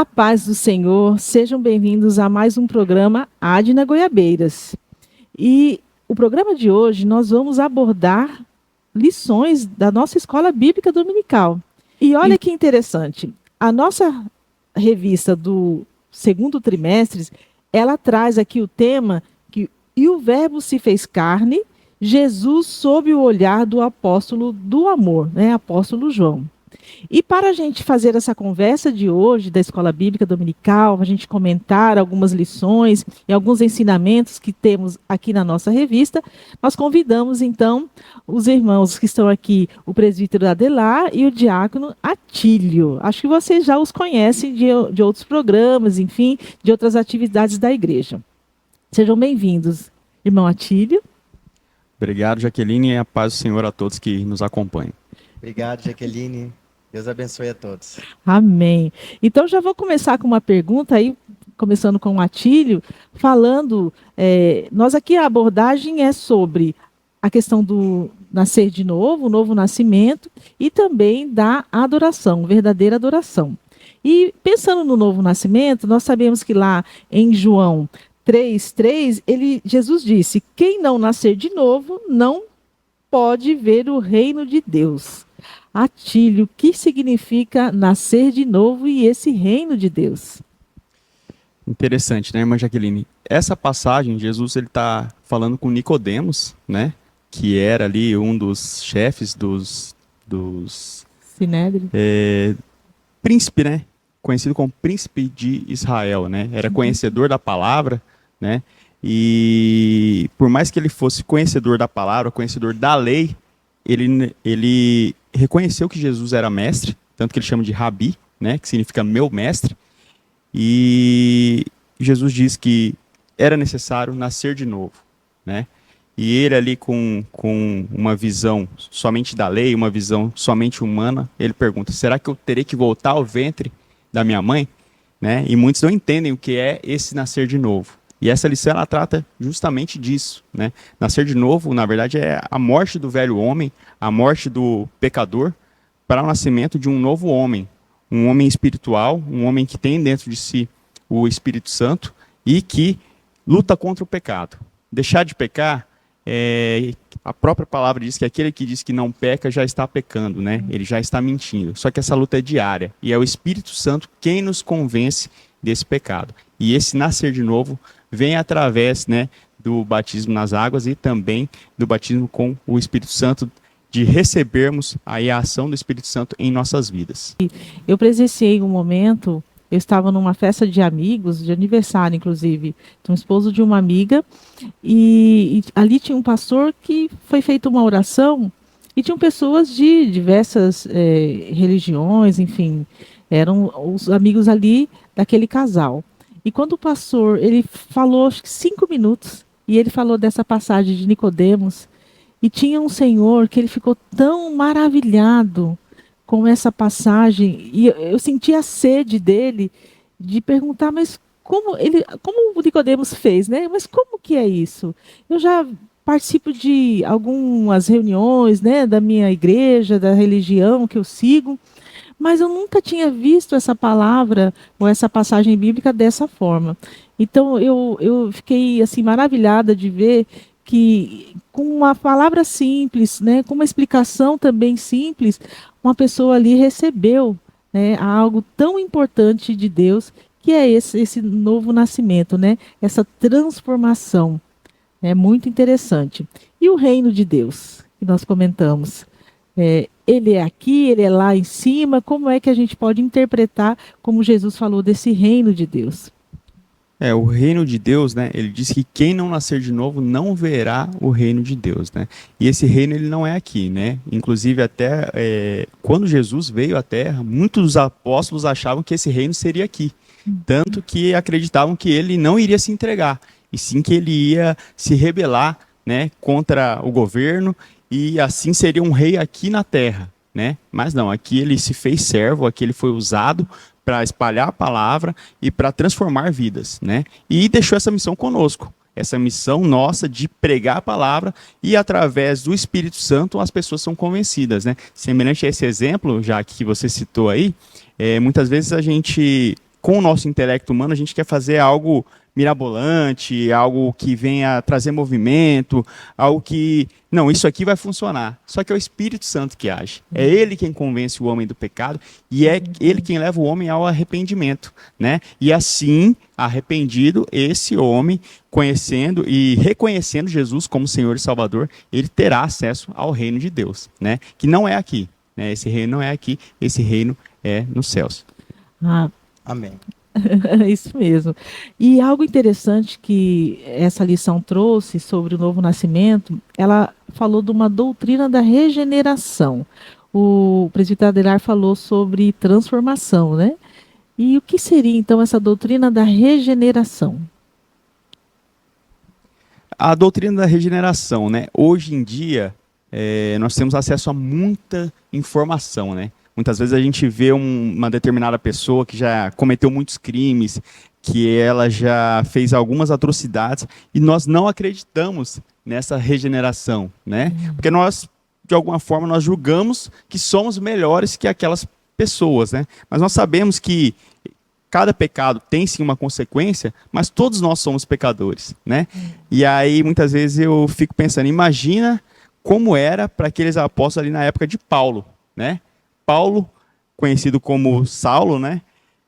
A paz do Senhor, sejam bem-vindos a mais um programa Adna Goiabeiras. E o programa de hoje nós vamos abordar lições da nossa Escola Bíblica Dominical. E olha que interessante, a nossa revista do segundo trimestre, ela traz aqui o tema que "E o Verbo se fez carne, Jesus sob o olhar do apóstolo do amor", né? Apóstolo João. E para a gente fazer essa conversa de hoje da Escola Bíblica Dominical, a gente comentar algumas lições e alguns ensinamentos que temos aqui na nossa revista, nós convidamos então os irmãos que estão aqui, o presbítero Adelar e o diácono Atílio. Acho que vocês já os conhecem de outros programas, enfim, de outras atividades da igreja. Sejam bem-vindos, irmão Atílio. Obrigado, Jaqueline, e a paz do Senhor a todos que nos acompanham. Obrigado, Jaqueline. Deus abençoe a todos. Amém. Então já vou começar com uma pergunta aí, começando com o Atílio, falando, nós aqui a abordagem é sobre a questão do nascer de novo, o novo nascimento, e também da adoração, verdadeira adoração. E pensando no novo nascimento, nós sabemos que lá em João 3:3, Jesus disse: "Quem não nascer de novo não pode ver o reino de Deus." Atílio, o que significa nascer de novo e esse reino de Deus? Interessante, né, irmã Jaqueline? Essa passagem, Jesus está falando com Nicodemos, né, que era ali um dos chefes dos Sinédrio. príncipe, né, conhecido como príncipe de Israel, né, era conhecedor da palavra, né, e por mais que ele fosse conhecedor da palavra, conhecedor da lei, ele reconheceu que Jesus era mestre, tanto que ele chama de Rabi, né, que significa meu mestre, e Jesus diz que era necessário nascer de novo, né, e ele ali com uma visão somente da lei, uma visão somente humana, ele pergunta: será que eu terei que voltar ao ventre da minha mãe? Né? E muitos não entendem o que é esse nascer de novo. E essa lição ela trata justamente disso, né? Nascer de novo, na verdade, é a morte do velho homem, a morte do pecador, para o nascimento de um novo homem, um homem espiritual, um homem que tem dentro de si o Espírito Santo e que luta contra o pecado. Deixar de pecar, a própria palavra diz que aquele que diz que não peca já está pecando, né? Ele já está mentindo. Só que essa luta é diária e é o Espírito Santo quem nos convence desse pecado. E esse nascer de novo vem através, né, do batismo nas águas e também do batismo com o Espírito Santo, de recebermos aí a ação do Espírito Santo em nossas vidas. Eu presenciei um momento, eu estava numa festa de amigos, de aniversário inclusive, de um esposo de uma amiga, e ali tinha um pastor que foi feita uma oração, e tinham pessoas de diversas religiões, enfim, eram os amigos ali daquele casal. E quando o pastor, ele falou, acho que 5 minutos, e ele falou dessa passagem de Nicodemos, e tinha um senhor que ele ficou tão maravilhado com essa passagem, e eu senti a sede dele de perguntar, mas como o Nicodemos fez, né? Mas como que é isso? Eu já participo de algumas reuniões, né, da minha igreja, da religião que eu sigo, mas eu nunca tinha visto essa palavra ou essa passagem bíblica dessa forma. Então eu fiquei assim maravilhada de ver que com uma palavra simples, né, com uma explicação também simples, uma pessoa ali recebeu, né, algo tão importante de Deus, que é esse novo nascimento, né, essa transformação. É muito interessante. E o reino de Deus, que nós comentamos, ele é aqui, ele é lá em cima. Como é que a gente pode interpretar como Jesus falou desse reino de Deus? O reino de Deus, né, ele diz que quem não nascer de novo não verá o reino de Deus, né? E esse reino ele não é aqui, né? Inclusive até quando Jesus veio à Terra, muitos dos apóstolos achavam que esse reino seria aqui, tanto que acreditavam que ele não iria se entregar, e sim que ele ia se rebelar, né, contra o governo, e assim seria um rei aqui na terra, né? Mas não, aqui ele se fez servo, aqui ele foi usado para espalhar a palavra e para transformar vidas, né? E deixou essa missão conosco, essa missão nossa de pregar a palavra, e através do Espírito Santo as pessoas são convencidas, né? Semelhante a esse exemplo, já que você citou aí, muitas vezes a gente com o nosso intelecto humano, a gente quer fazer algo mirabolante, algo que venha trazer movimento, algo que, não, isso aqui vai funcionar. Só que é o Espírito Santo que age. É ele quem convence o homem do pecado e é ele quem leva o homem ao arrependimento, né? E assim, arrependido, esse homem, conhecendo e reconhecendo Jesus como Senhor e Salvador, ele terá acesso ao reino de Deus, né? Que não é aqui, né? Esse reino não é aqui, esse reino é nos céus. Ah, Amém. isso mesmo. E algo interessante que essa lição trouxe sobre o novo nascimento, ela falou de uma doutrina da regeneração. O presbítero Adelar falou sobre transformação, né? E o que seria então essa doutrina da regeneração? A doutrina da regeneração, né? Hoje em dia, nós temos acesso a muita informação, né? Muitas vezes a gente vê uma determinada pessoa que já cometeu muitos crimes, que ela já fez algumas atrocidades, e nós não acreditamos nessa regeneração, né? Porque nós, de alguma forma, nós julgamos que somos melhores que aquelas pessoas, né? Mas nós sabemos que cada pecado tem sim uma consequência, mas todos nós somos pecadores, né? E aí, muitas vezes eu fico pensando, imagina como era para aqueles apóstolos ali na época de Paulo, né? Paulo, conhecido como Saulo, né?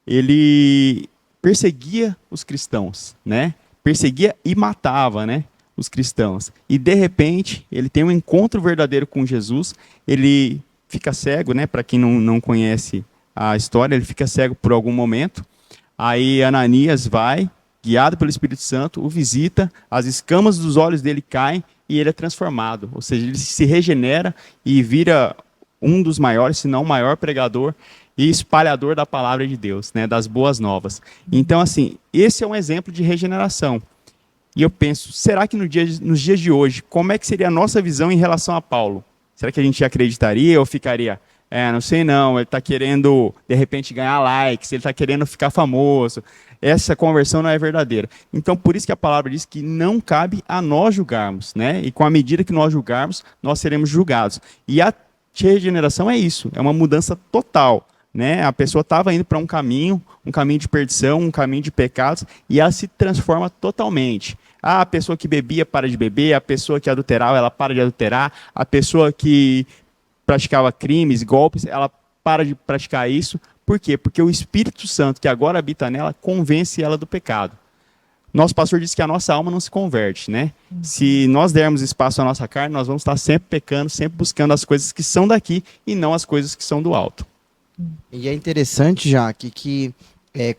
Ele perseguia os cristãos, né? Perseguia e matava, né? Os cristãos. E de repente, ele tem um encontro verdadeiro com Jesus, ele fica cego, né? Para quem não conhece a história, ele fica cego por algum momento. Aí Ananias vai, guiado pelo Espírito Santo, o visita, as escamas dos olhos dele caem e ele é transformado. Ou seja, ele se regenera e vira um dos maiores, se não o maior pregador e espalhador da palavra de Deus, né, das boas novas. Então, assim, esse é um exemplo de regeneração. E eu penso, será que nos dias de hoje, como é que seria a nossa visão em relação a Paulo? Será que a gente acreditaria ou ficaria, não sei não, ele está querendo, de repente, ganhar likes, ele está querendo ficar famoso, essa conversão não é verdadeira. Então, por isso que a palavra diz que não cabe a nós julgarmos, né? E com a medida que nós julgarmos, nós seremos julgados. E a regeneração é isso, é uma mudança total, né? A pessoa estava indo para um caminho de perdição, um caminho de pecados, e ela se transforma totalmente. A pessoa que bebia para de beber, a pessoa que adulterava, ela para de adulterar, a pessoa que praticava crimes, golpes, ela para de praticar isso. Por quê? Porque o Espírito Santo, que agora habita nela, convence ela do pecado. Nosso pastor disse que a nossa alma não se converte, né? Se nós dermos espaço à nossa carne, nós vamos estar sempre pecando, sempre buscando as coisas que são daqui e não as coisas que são do alto. E é interessante, Jaque, que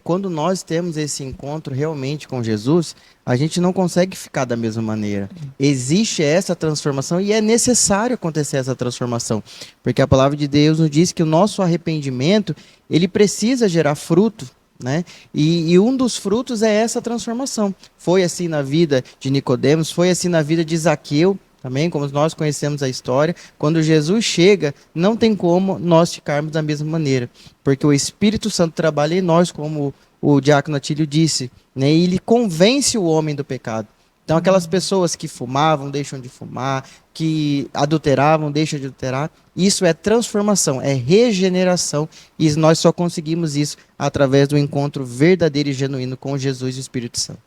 quando nós temos esse encontro realmente com Jesus, a gente não consegue ficar da mesma maneira. Existe essa transformação e é necessário acontecer essa transformação, porque a palavra de Deus nos diz que o nosso arrependimento, ele precisa gerar fruto, né? E um dos frutos é essa transformação. Foi assim na vida de Nicodemos, foi assim na vida de Zaqueu, também, como nós conhecemos a história. Quando Jesus chega, não tem como nós ficarmos da mesma maneira, porque o Espírito Santo trabalha em nós, como o diácono Atílio disse, né? E ele convence o homem do pecado. Então, aquelas pessoas que fumavam, deixam de fumar, que adulteravam, deixam de adulterar, isso é transformação, é regeneração, e nós só conseguimos isso através do encontro verdadeiro e genuíno com Jesus e o Espírito Santo.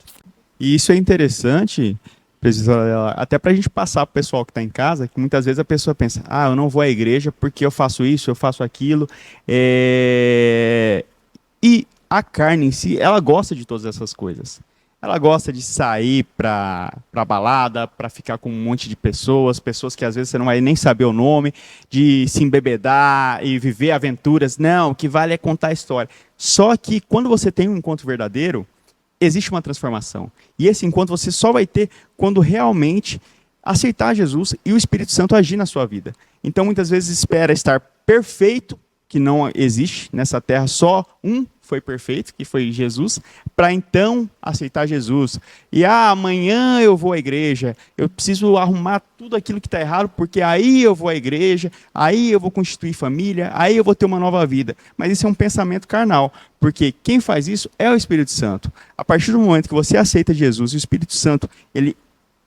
E isso é interessante, até para a gente passar para o pessoal que está em casa, que muitas vezes a pessoa pensa, eu não vou à igreja porque eu faço isso, eu faço aquilo, e a carne em si, ela gosta de todas essas coisas. Ela gosta de sair para balada, para ficar com um monte de pessoas que às vezes você não vai nem saber o nome, de se embebedar e viver aventuras. Não, o que vale é contar a história. Só que quando você tem um encontro verdadeiro, existe uma transformação. E esse encontro você só vai ter quando realmente aceitar Jesus e o Espírito Santo agir na sua vida. Então muitas vezes espera estar perfeito, que não existe nessa terra, só um foi perfeito, que foi Jesus, para então aceitar Jesus. E amanhã eu vou à igreja, eu preciso arrumar tudo aquilo que está errado, porque aí eu vou à igreja, aí eu vou constituir família, aí eu vou ter uma nova vida. Mas isso é um pensamento carnal, porque quem faz isso é o Espírito Santo. A partir do momento que você aceita Jesus e o Espírito Santo, ele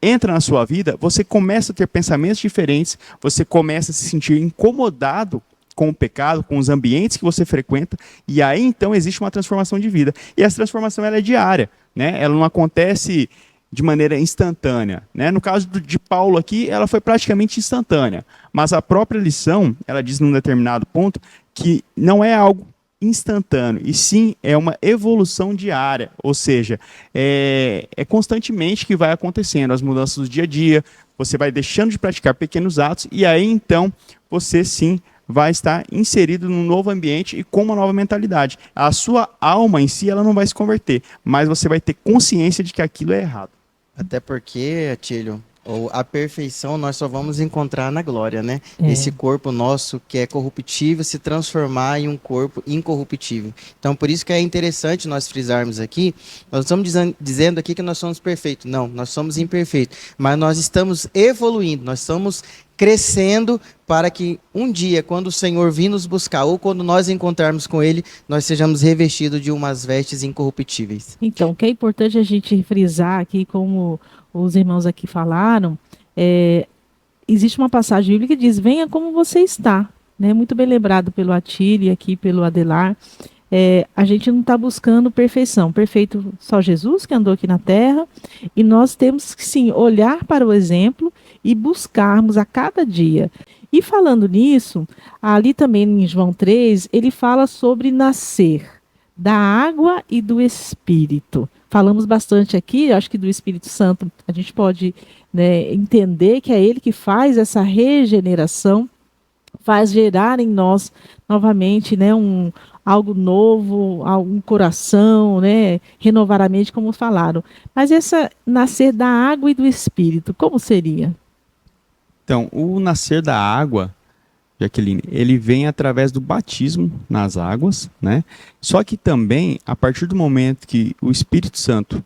entra na sua vida, você começa a ter pensamentos diferentes, você começa a se sentir incomodado com o pecado, com os ambientes que você frequenta, e aí então existe uma transformação de vida. E essa transformação ela é diária, né? Ela não acontece de maneira instantânea, né? No caso de Paulo aqui, ela foi praticamente instantânea, mas a própria lição, ela diz num determinado ponto que não é algo instantâneo, e sim é uma evolução diária, ou seja, é constantemente que vai acontecendo as mudanças do dia a dia, você vai deixando de praticar pequenos atos, e aí então você sim vai estar inserido num novo ambiente e com uma nova mentalidade. A sua alma em si ela não vai se converter, mas você vai ter consciência de que aquilo é errado. Até porque, Atílio, a perfeição nós só vamos encontrar na glória, né? Esse corpo nosso que é corruptível se transformar em um corpo incorruptível. Então, por isso que é interessante nós frisarmos aqui, nós estamos dizendo aqui que nós somos perfeitos. Não, nós somos imperfeitos, mas nós estamos evoluindo, nós estamos crescendo para que um dia, quando o Senhor vir nos buscar, ou quando nós encontrarmos com Ele, nós sejamos revestidos de umas vestes incorruptíveis. Então, o que é importante a gente frisar aqui, como os irmãos aqui falaram, existe uma passagem bíblica que diz, venha como você está, né? Muito bem lembrado pelo Atílio e aqui pelo Adelar. A gente não está buscando perfeição, perfeito só Jesus que andou aqui na terra, e nós temos que sim olhar para o exemplo e buscarmos a cada dia. E falando nisso, ali também em João 3, ele fala sobre nascer da água e do Espírito. Falamos bastante aqui, acho que do Espírito Santo a gente pode, né, entender que é ele que faz essa regeneração, faz gerar em nós novamente, né, algo novo, um coração, né, renovar a mente, como falaram. Mas essa nascer da água e do Espírito, como seria? Então, o nascer da água, Jaqueline, ele vem através do batismo nas águas, né? Só que também, a partir do momento que o Espírito Santo,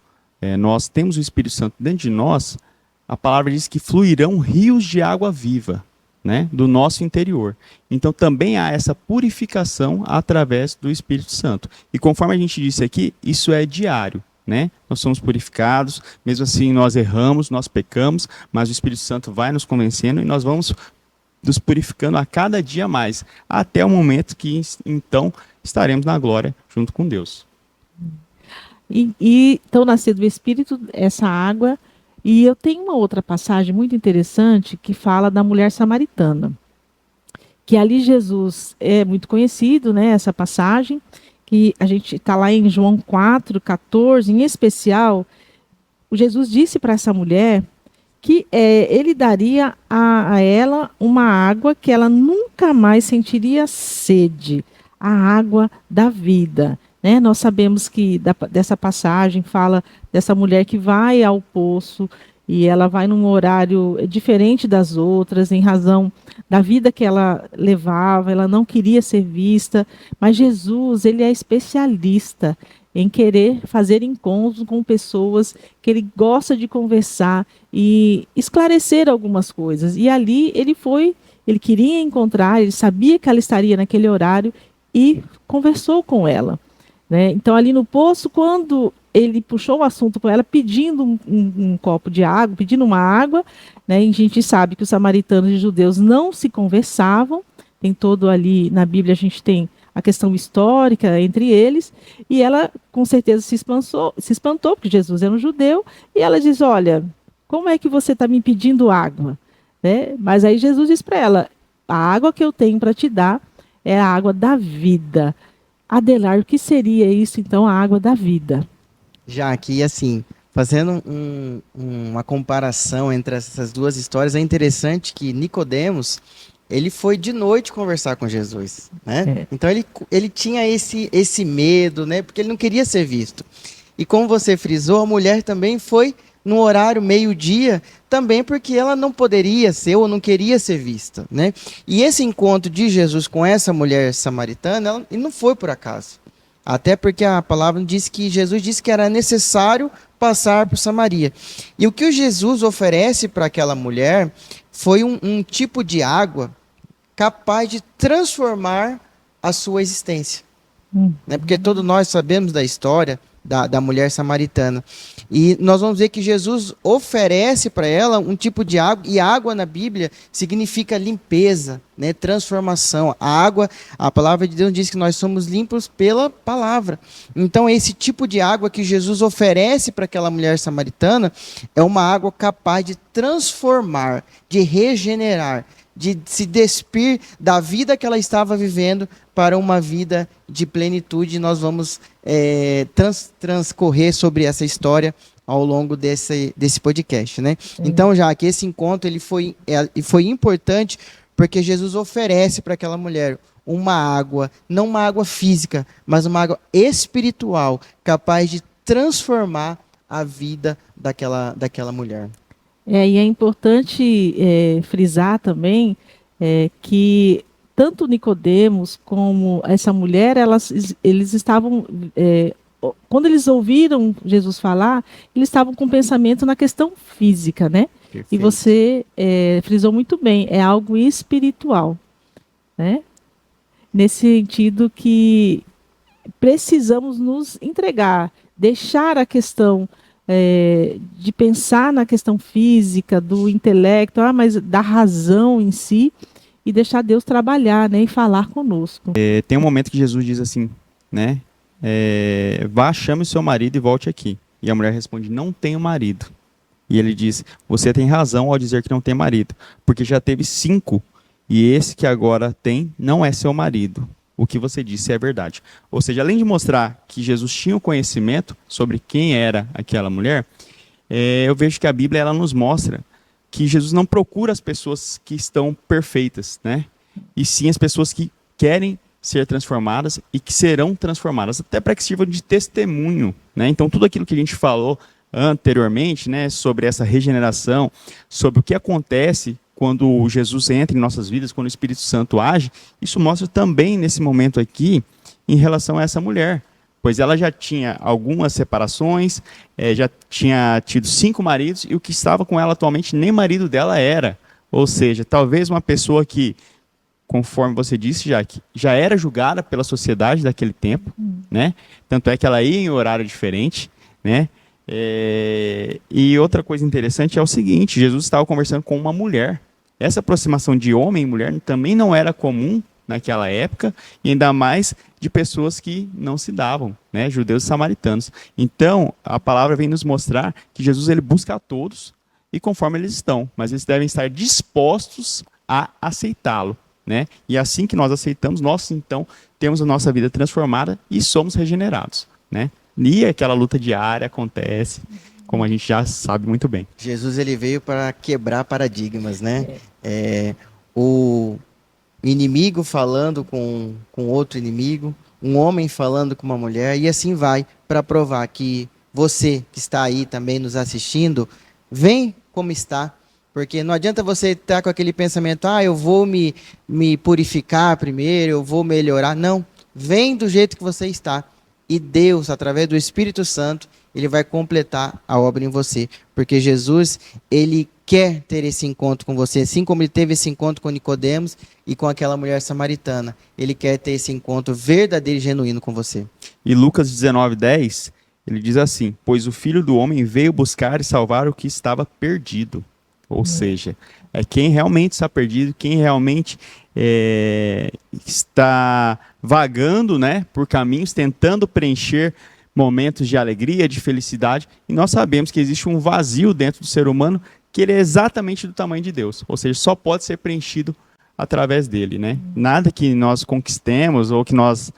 nós temos o Espírito Santo dentro de nós, a palavra diz que fluirão rios de água viva, né, do nosso interior. Então também há essa purificação através do Espírito Santo. E conforme a gente disse aqui, isso é diário, né? Nós somos purificados, mesmo assim nós erramos, nós pecamos, mas o Espírito Santo vai nos convencendo e nós vamos nos purificando a cada dia mais, até o momento que então estaremos na glória junto com Deus. Então nascer do Espírito, essa água. E eu tenho uma outra passagem muito interessante que fala da mulher samaritana. Que ali Jesus é muito conhecido, né, essa passagem, que a gente está lá em João 4:14, em especial, o Jesus disse para essa mulher que ele daria a ela uma água que ela nunca mais sentiria sede, a água da vida. Né? Nós sabemos que dessa passagem fala dessa mulher que vai ao poço e ela vai num horário diferente das outras, em razão da vida que ela levava, ela não queria ser vista, mas Jesus, ele é especialista em querer fazer encontros com pessoas que ele gosta de conversar e esclarecer algumas coisas. E ali ele queria encontrar, ele sabia que ela estaria naquele horário e conversou com ela. Né? Então, ali no poço, quando ele puxou o assunto com ela, pedindo um copo de água, pedindo uma água, né? E a gente sabe que os samaritanos e os judeus não se conversavam, tem todo ali, na Bíblia a gente tem a questão histórica entre eles, e ela com certeza se espantou, porque Jesus era um judeu, e ela diz, olha, como é que você está me pedindo água? Né? Mas aí Jesus diz para ela, a água que eu tenho para te dar é a água da vida. Adelar, o que seria isso, então, a água da vida? Já aqui, assim, fazendo uma comparação entre essas duas histórias, é interessante que Nicodemos, ele foi de noite conversar com Jesus, né? Então ele tinha esse medo, né? Porque ele não queria ser visto. E como você frisou, a mulher também foi no horário meio-dia, também porque ela não poderia ser ou não queria ser vista, né? E esse encontro de Jesus com essa mulher samaritana, ele não foi por acaso. Até porque a palavra diz que Jesus disse que era necessário passar por Samaria. E o que o Jesus oferece para aquela mulher foi um tipo de água capaz de transformar a sua existência. Né? Porque todos nós sabemos da história da mulher samaritana. E nós vamos ver que Jesus oferece para ela um tipo de água, e água na Bíblia significa limpeza, né, transformação. A água, a palavra de Deus diz que nós somos limpos pela palavra. Então, esse tipo de água que Jesus oferece para aquela mulher samaritana é uma água capaz de transformar, de regenerar, de se despir da vida que ela estava vivendo para uma vida de plenitude. Nós vamos transcorrer sobre essa história ao longo desse podcast, né? Então, já que esse encontro ele foi importante porque Jesus oferece para aquela mulher uma água, não uma água física, mas uma água espiritual, capaz de transformar a vida daquela mulher. E é importante frisar também que tanto Nicodemos como essa mulher, eles estavam, quando eles ouviram Jesus falar, eles estavam com pensamento na questão física, né? Perfeito. E você frisou muito bem, é algo espiritual, né? Nesse sentido que precisamos nos entregar, deixar a questão de pensar na questão física, do intelecto, mas da razão em si, e deixar Deus trabalhar, né, e falar conosco. Tem um momento que Jesus diz assim, né? Vá, chame o seu marido e volte aqui. E a mulher responde, não tenho marido. E ele diz, você tem razão ao dizer que não tem marido, porque já teve 5, e esse que agora tem não é seu marido. O que você disse é verdade. Ou seja, além de mostrar que Jesus tinha o conhecimento sobre quem era aquela mulher, eu vejo que a Bíblia ela nos mostra que Jesus não procura as pessoas que estão perfeitas, né? E sim as pessoas que querem ser transformadas e que serão transformadas, até para que sirvam de testemunho, né? Então, tudo aquilo que a gente falou anteriormente, né, sobre essa regeneração, sobre o que acontece quando Jesus entra em nossas vidas, quando o Espírito Santo age, isso mostra também nesse momento aqui em relação a essa mulher, pois ela já tinha algumas separações, já tinha tido 5 maridos e o que estava com ela atualmente nem marido dela era, ou seja, talvez uma pessoa que, conforme você disse, já era julgada pela sociedade daquele tempo, né? Tanto é que ela ia em horário diferente, né? E outra coisa interessante é o seguinte, Jesus estava conversando com uma mulher. Essa aproximação de homem e mulher também não era comum naquela época, e ainda mais de pessoas que não se davam, né? Judeus e samaritanos. Então, a palavra vem nos mostrar que Jesus ele busca a todos, e conforme eles estão, mas eles devem estar dispostos a aceitá-lo, né? E assim que nós aceitamos, nós então temos a nossa vida transformada e somos regenerados, né? E aquela luta diária acontece, como a gente já sabe muito bem. Jesus ele veio para quebrar paradigmas, né? O inimigo falando com outro inimigo, um homem falando com uma mulher, e assim vai, para provar que você que está aí também nos assistindo, vem como está, porque não adianta você estar com aquele pensamento, eu vou me purificar primeiro, eu vou melhorar. Não, vem do jeito que você está. E Deus, através do Espírito Santo, ele vai completar a obra em você. Porque Jesus, ele quer ter esse encontro com você, assim como ele teve esse encontro com Nicodemos e com aquela mulher samaritana. Ele quer ter esse encontro verdadeiro e genuíno com você. E Lucas 19:10, ele diz assim, pois o Filho do Homem veio buscar e salvar o que estava perdido. Ou seja, é quem realmente está perdido, quem realmente está vagando, né, por caminhos, tentando preencher momentos de alegria, de felicidade, e nós sabemos que existe um vazio dentro do ser humano que ele é exatamente do tamanho de Deus, ou seja, só pode ser preenchido através dele, né? Nada que nós conquistemos ou que nós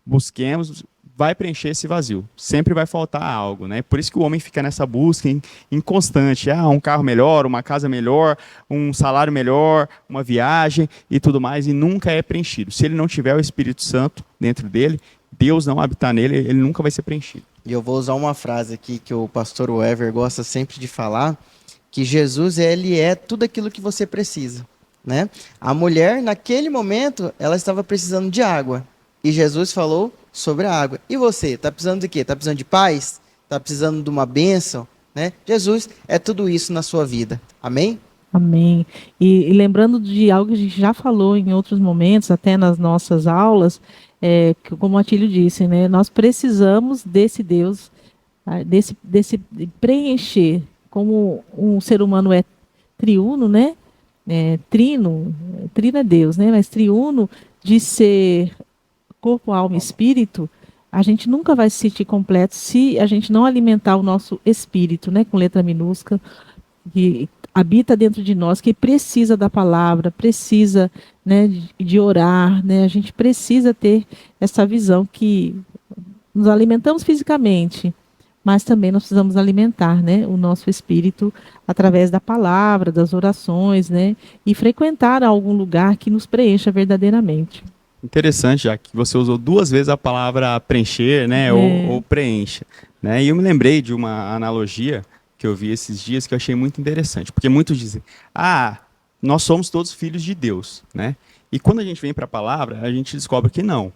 busquemos vai preencher esse vazio, sempre vai faltar algo, né? Por isso que o homem fica nessa busca inconstante, um carro melhor, uma casa melhor, um salário melhor, uma viagem e tudo mais, e nunca é preenchido. Se ele não tiver o Espírito Santo dentro dele, Deus não habitar nele, ele nunca vai ser preenchido. E eu vou usar uma frase aqui que o pastor Wever gosta sempre de falar, que Jesus ele é tudo aquilo que você precisa, né? A mulher, naquele momento, ela estava precisando de água, e Jesus falou sobre a água. E você, está precisando de quê? Está precisando de paz? Está precisando de uma bênção? Né? Jesus é tudo isso na sua vida. Amém? Amém. E lembrando de algo que a gente já falou em outros momentos, até nas nossas aulas, que, como o Atílio disse, né, nós precisamos desse Deus desse preencher, como um ser humano é triuno, né? Trino é Deus, né? Mas triuno, de ser corpo, alma e espírito, a gente nunca vai se sentir completo se a gente não alimentar o nosso espírito, né? Com letra minúscula, que habita dentro de nós, que precisa da palavra, precisa, né, de orar, né? A gente precisa ter essa visão que nos alimentamos fisicamente, mas também nós precisamos alimentar, né, o nosso espírito através da palavra, das orações, né, e frequentar algum lugar que nos preencha verdadeiramente. Interessante, já que você usou 2 vezes a palavra preencher, né, ou preencha, né? E eu me lembrei de uma analogia que eu vi esses dias que eu achei muito interessante, porque muitos dizem: "Ah, nós somos todos filhos de Deus", né? E quando a gente vem para a palavra, a gente descobre que não.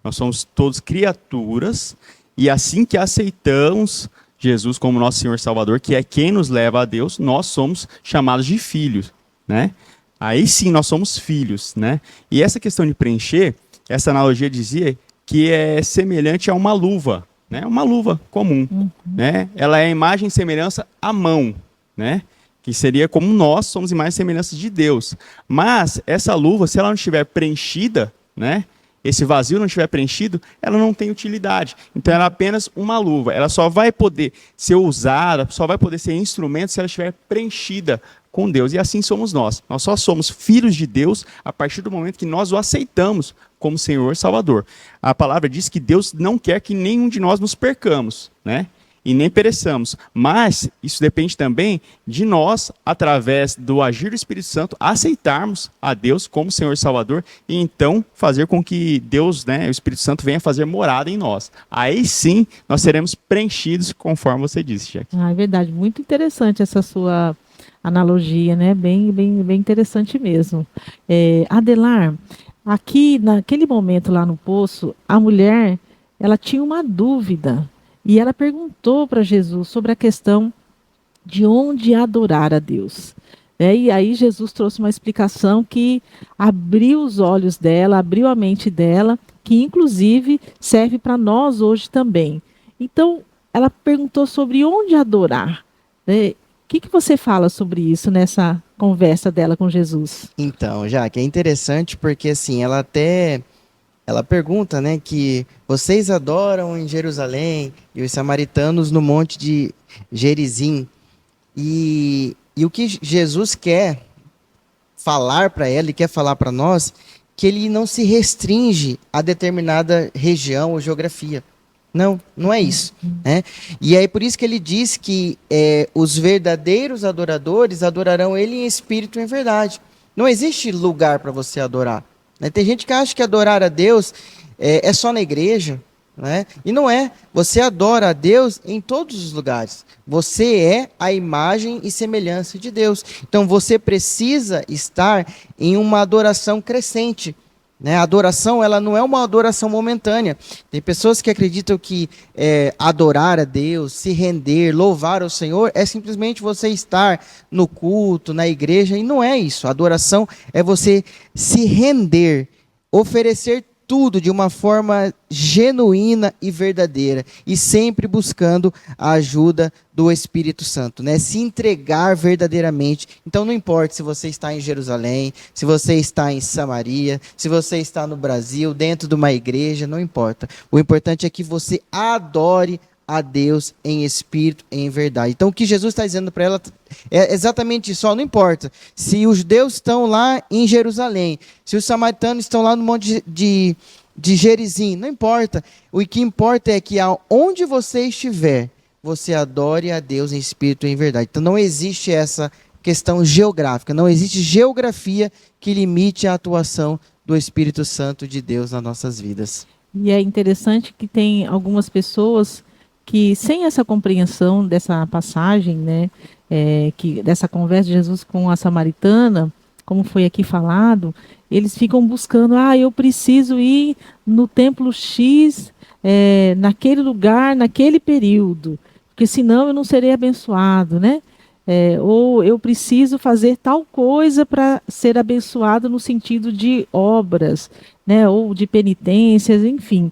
Nós somos todos criaturas e assim que aceitamos Jesus como nosso Senhor e Salvador, que é quem nos leva a Deus, nós somos chamados de filhos, né? Aí sim nós somos filhos, né? E essa questão de preencher, essa analogia dizia que é semelhante a uma luva, né? Uma luva comum, né? Ela é imagem e semelhança à mão, né? Que seria como nós somos imagem e semelhança de Deus. Mas essa luva, se ela não estiver preenchida, né? Esse vazio não estiver preenchido, ela não tem utilidade. Então ela é apenas uma luva. Ela só vai poder ser usada, só vai poder ser instrumento se ela estiver preenchida com Deus. E assim somos nós. Nós só somos filhos de Deus a partir do momento que nós o aceitamos como Senhor e Salvador. A palavra diz que Deus não quer que nenhum de nós nos percamos, né? E nem pereçamos. Mas isso depende também de nós, através do agir do Espírito Santo, aceitarmos a Deus como Senhor e Salvador e então fazer com que Deus, né, o Espírito Santo, venha fazer morada em nós. Aí sim nós seremos preenchidos, conforme você disse, Jack. É verdade, muito interessante essa sua analogia, né? Bem interessante mesmo. Adelar, aqui naquele momento lá no poço, a mulher, ela tinha uma dúvida. E ela perguntou para Jesus sobre a questão de onde adorar a Deus. E aí Jesus trouxe uma explicação que abriu os olhos dela, abriu a mente dela, que inclusive serve para nós hoje também. Então, ela perguntou sobre onde adorar. O que você fala sobre isso nessa conversa dela com Jesus? Então, Jaque, é interessante porque assim, ela pergunta, né, que vocês adoram em Jerusalém e os samaritanos no monte de Gerizim. E o que Jesus quer falar para ela e quer falar para nós, que ele não se restringe a determinada região ou geografia. Não é isso, né? E aí por isso que ele diz que os verdadeiros adoradores adorarão ele em espírito e em verdade. Não existe lugar para você adorar. Tem gente que acha que adorar a Deus é só na igreja, né? E não é. Você adora a Deus em todos os lugares. Você é a imagem e semelhança de Deus. Então você precisa estar em uma adoração crescente. A adoração, ela não é uma adoração momentânea. Tem pessoas que acreditam que adorar a Deus, se render, louvar ao Senhor, é simplesmente você estar no culto, na igreja, e não é isso. A adoração é você se render, oferecer tudo de uma forma genuína e verdadeira, e sempre buscando a ajuda do Espírito Santo, se entregar verdadeiramente. Então não importa se você está em Jerusalém, se você está em Samaria, se você está no Brasil, dentro de uma igreja, não importa. O importante é que você adore a Deus em espírito e em verdade. Então o que Jesus está dizendo para ela é exatamente isso. Não importa se os judeus estão lá em Jerusalém, se os samaritanos estão lá no monte de Gerizim, não importa. O que importa é que aonde você estiver, você adore a Deus em espírito e em verdade. Então não existe essa questão geográfica, não existe geografia que limite a atuação do Espírito Santo de Deus nas nossas vidas. E é interessante que tem algumas pessoas que, sem essa compreensão dessa passagem, dessa conversa de Jesus com a samaritana, como foi aqui falado, eles ficam buscando, eu preciso ir no templo X, naquele lugar, naquele período, porque senão eu não serei abençoado, né? Ou eu preciso fazer tal coisa para ser abençoado no sentido de obras, né? Ou de penitências, enfim.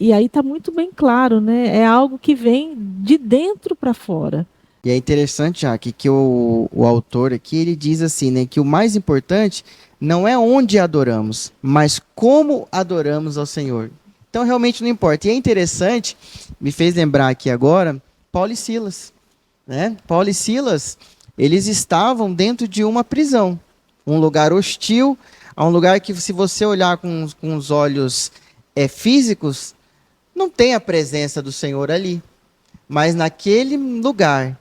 E aí está muito bem claro, né? É algo que vem de dentro para fora. E é interessante, Jaque, que o autor aqui, ele diz assim, né, que o mais importante não é onde adoramos, mas como adoramos ao Senhor. Então, realmente não importa. E é interessante, me fez lembrar aqui agora, Paulo e Silas, né? Paulo e Silas, eles estavam dentro de uma prisão, um lugar hostil, um lugar que, se você olhar com os olhos físicos, não tem a presença do Senhor ali. Mas naquele lugar,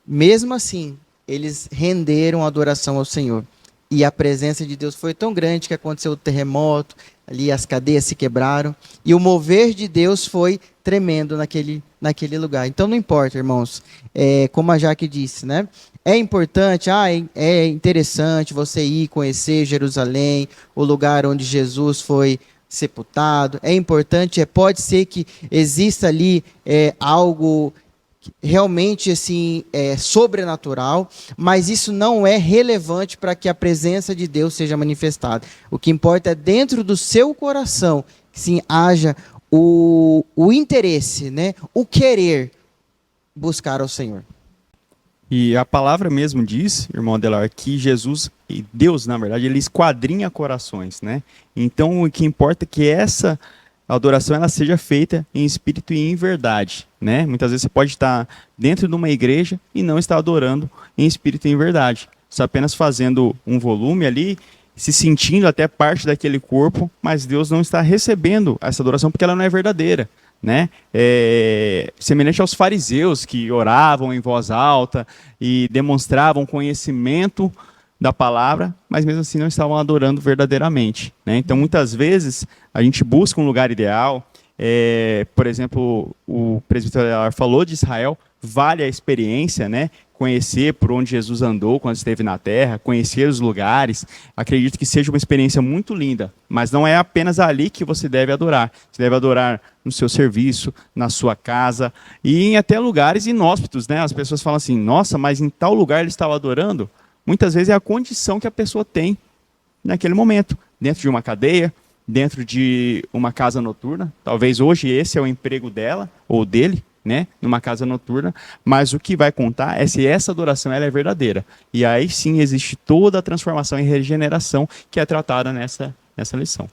mesmo assim, eles renderam adoração ao Senhor. E a presença de Deus foi tão grande que aconteceu o terremoto, ali as cadeias se quebraram, e o mover de Deus foi tremendo naquele lugar. Então não importa, irmãos, como a Jaque disse, né? É importante, é interessante você ir conhecer Jerusalém, o lugar onde Jesus foi sepultado. É importante, pode ser que exista ali algo realmente assim sobrenatural, mas isso não é relevante para que a presença de Deus seja manifestada. O que importa é dentro do seu coração que sim haja o interesse, né, o querer buscar ao Senhor. E a palavra mesmo diz, irmão Adelar, que Jesus, e Deus, na verdade, ele esquadrinha corações, né? Então, o que importa é que essa adoração ela seja feita em espírito e em verdade, né? Muitas vezes você pode estar dentro de uma igreja e não estar adorando em espírito e em verdade. Você está apenas fazendo um volume ali, se sentindo até parte daquele corpo, mas Deus não está recebendo essa adoração porque ela não é verdadeira, né? Semelhante aos fariseus que oravam em voz alta e demonstravam conhecimento da palavra, mas mesmo assim não estavam adorando verdadeiramente, né? Então, muitas vezes, a gente busca um lugar ideal. Por exemplo, o presbítero falou de Israel, vale a experiência, né? Conhecer por onde Jesus andou quando esteve na terra, conhecer os lugares. Acredito que seja uma experiência muito linda, mas não é apenas ali que você deve adorar. Você deve adorar no seu serviço, na sua casa e em até lugares inóspitos, né? As pessoas falam assim, nossa, mas em tal lugar ele estava adorando. Muitas vezes é a condição que a pessoa tem naquele momento, dentro de uma cadeia, dentro de uma casa noturna. Talvez hoje esse é o emprego dela ou dele, né, numa casa noturna, mas o que vai contar é se essa adoração ela é verdadeira. E aí sim existe toda a transformação e regeneração que é tratada nessa lição.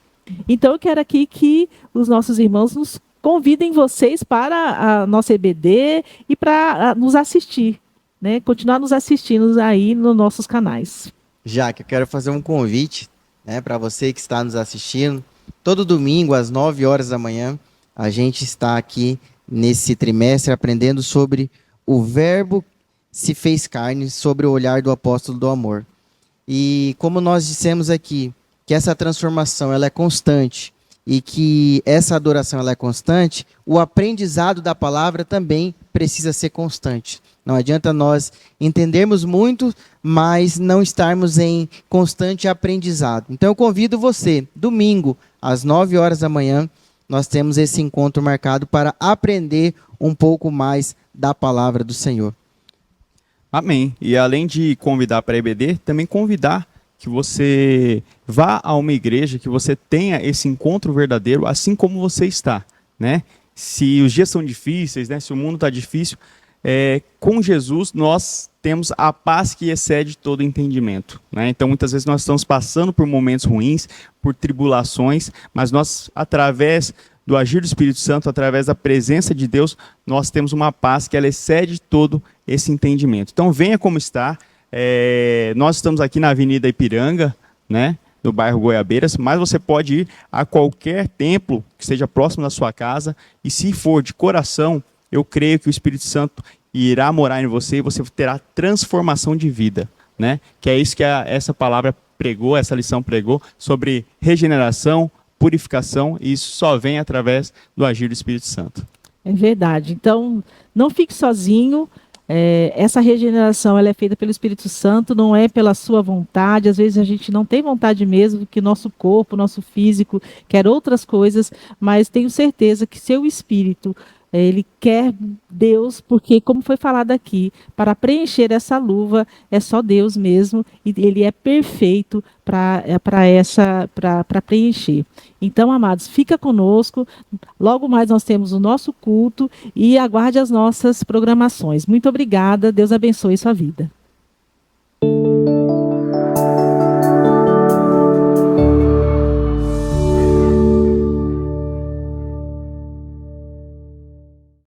Então eu quero aqui que os nossos irmãos nos convidem vocês para a nossa EBD e para nos assistir, né? Continuar nos assistindo aí nos nossos canais. Jaque, eu quero fazer um convite, né, para você que está nos assistindo. Todo domingo, às 9 horas da manhã, a gente está aqui nesse trimestre aprendendo sobre o Verbo se fez carne, sobre o olhar do apóstolo do amor. E como nós dissemos aqui, que essa transformação ela é constante e que essa adoração ela é constante, o aprendizado da palavra também precisa ser constante. Não adianta nós entendermos muito, mas não estarmos em constante aprendizado. Então eu convido você, domingo, às 9 horas da manhã, nós temos esse encontro marcado para aprender um pouco mais da palavra do Senhor. Amém. E além de convidar para a EBD, também convidar que você vá a uma igreja, que você tenha esse encontro verdadeiro, assim como você está, né? Se os dias são difíceis, né? Se o mundo está difícil, com Jesus nós temos a paz que excede todo entendimento, né? Então muitas vezes nós estamos passando por momentos ruins, por tribulações, mas nós, através do agir do Espírito Santo, através da presença de Deus, nós temos uma paz que ela excede todo esse entendimento. Então venha como está. Nós estamos aqui na Avenida Ipiranga, né, no bairro Goiabeiras, mas você pode ir a qualquer templo que esteja próximo da sua casa, e se for de coração, eu creio que o Espírito Santo irá morar em você e você terá transformação de vida, né? Que é isso que essa palavra pregou, essa lição pregou, sobre regeneração, purificação, e isso só vem através do agir do Espírito Santo. É verdade. Então, não fique sozinho. Essa regeneração ela é feita pelo Espírito Santo, não é pela sua vontade. Às vezes a gente não tem vontade mesmo, que nosso corpo, nosso físico quer outras coisas, mas tenho certeza que seu espírito Ele quer Deus, porque, como foi falado aqui, para preencher essa luva é só Deus mesmo, e ele é perfeito para preencher. Então, amados, fica conosco. Logo mais nós temos o nosso culto e aguarde as nossas programações. Muito obrigada. Deus abençoe sua vida.